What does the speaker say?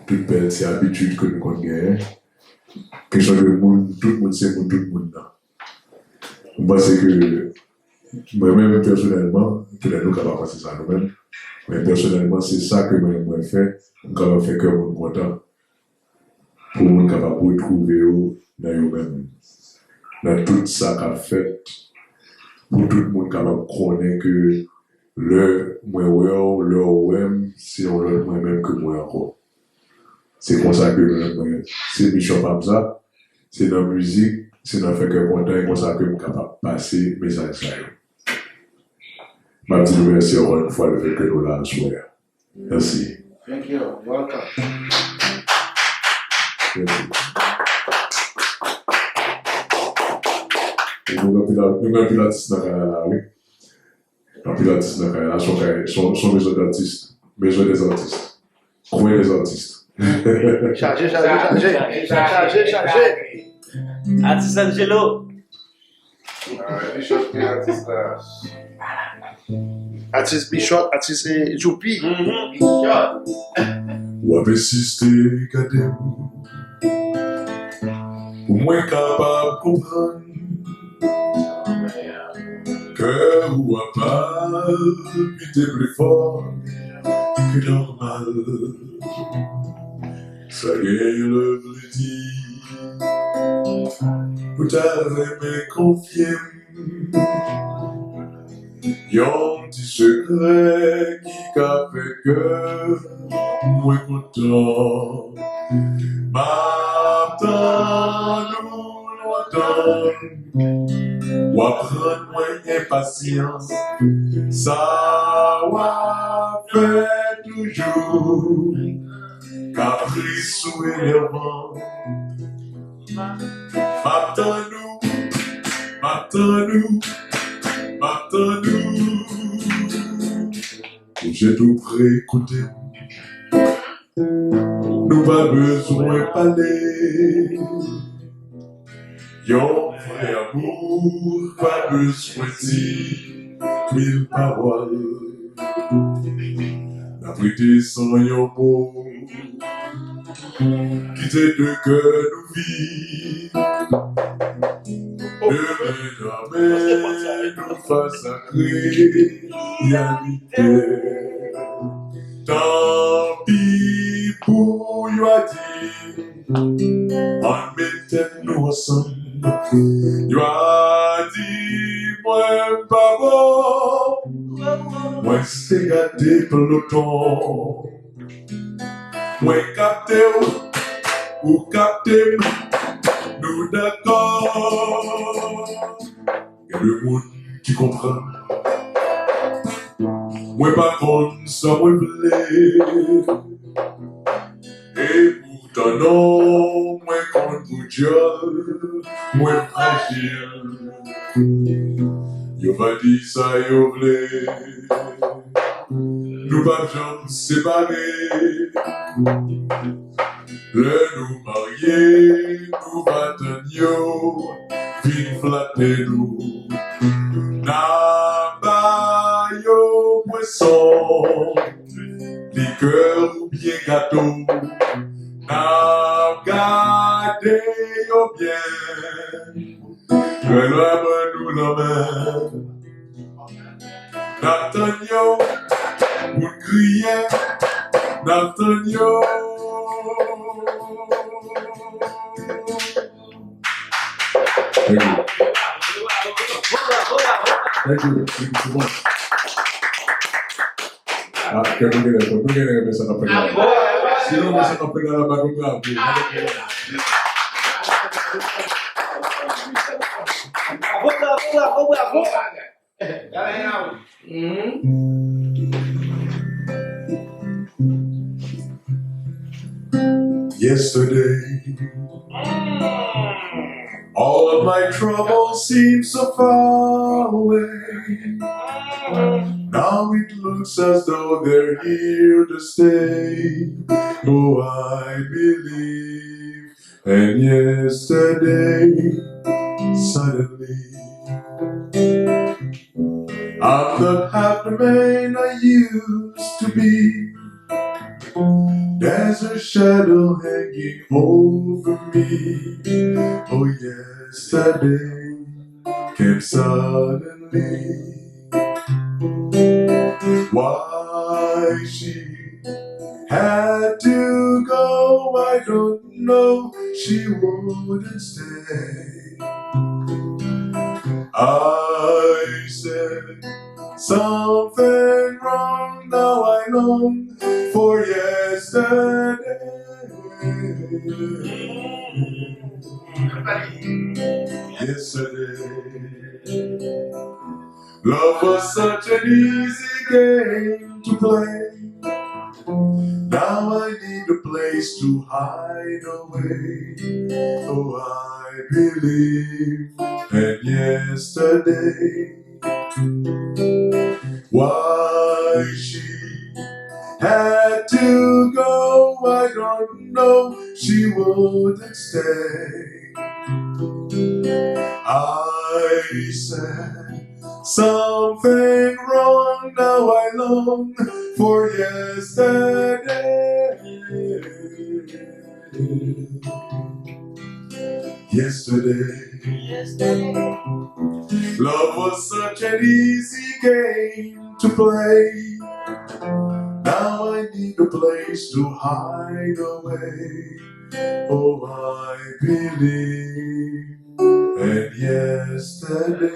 toute belle, c'est habitude que nous connaissons. Question de monde, tout le monde, c'est pour tout le monde. Je pense que moi-même, personnellement, peut-être nous capables de passer ça nous-mêmes, mais personnellement, c'est ça que moi fait. Je suis capable de faire que mon content pour nous capable de retrouver dans eux-mêmes. Dans tout ça qu'a fait, pour tout le monde capable de connaître que le moi-même, c'est l'autre moi-même que moi encore. C'est comme ça que c'est Bishop Hamza, c'est dans la musique, c'est dans le fait que content et comme ça que je suis capable de passer le message. Je dis merci encore une fois le fait que nous l'avons joué. Merci. Thank you. Welcome. Merci. Nous avons plus d'artistes dans la oui. Nous avons plus d'artistes dans la sont besoin d'artistes. Besoin des artistes. Combien des artistes? Chargez. Artiste Angelo. Bishop, artiste Bishop, artiste Joupi. Ou avez assisté, regardez-vous. Ou moins capable de comprendre. Que ou à pas, vite plus fort que normal. Ça y est, le dit. Vous t'avez confié. Yon petit secret qui a fait que moi content. Maintenant nous longtemps. Ou apprendre moins impatience. Ça va faire toujours. Caprice ou énervant. Maintenant-nous, j'ai tout préécouté. Nous pas besoin de parler. Yon vrai amour, pas besoin de dire 1000 paroles. La prêté sans yon mot, quitter de cœur nous vit. Nous face à réalité. Tant pis pour you a dit, on mettait nous ensemble. You a dit, moi pas bon, moi c'est gâté peloton. Moi capté ou capté. Nous d'accord, il y a le monde qui comprend. Moi par contre, ça me plaît. Et pourtant non, moi contre vous Dieu, moi fragile. Yo pas dit ça, yo voulait. Nous pas jamais séparés. Le nous marier, nous battons, vite flatter nous. N'a yo poisson, liqueur ou bien gâteau. N'a gardé yo bien, que l'homme nous l'emmène. Nathaniel, vous criez, Nathaniel. Thank you. Thank you. C'est bon. Ah, que vous gagnez, mais ça n'a pas de mal. Sinon, mais ça n'a pas de mal à bagarre. Bravo. Yesterday, all of my troubles seem so far away. Now it looks as though they're here to stay. Oh, I believe. And yesterday, suddenly, I'm not half the man I used to be. There's a shadow hanging over me. Oh, yesterday came suddenly. Why she had to go, I don't know. She wouldn't stay. I said something wrong, now I long for yesterday. Yesterday, love was such an easy game to play. Now I need a place to hide away. Oh, I believe in yesterday. Why she had to go, I don't know. She wouldn't stay. I said something wrong, now I long for yesterday. Yesterday, love was such an easy game to play. Now I need a place to hide away. Oh, I believe in yesterday.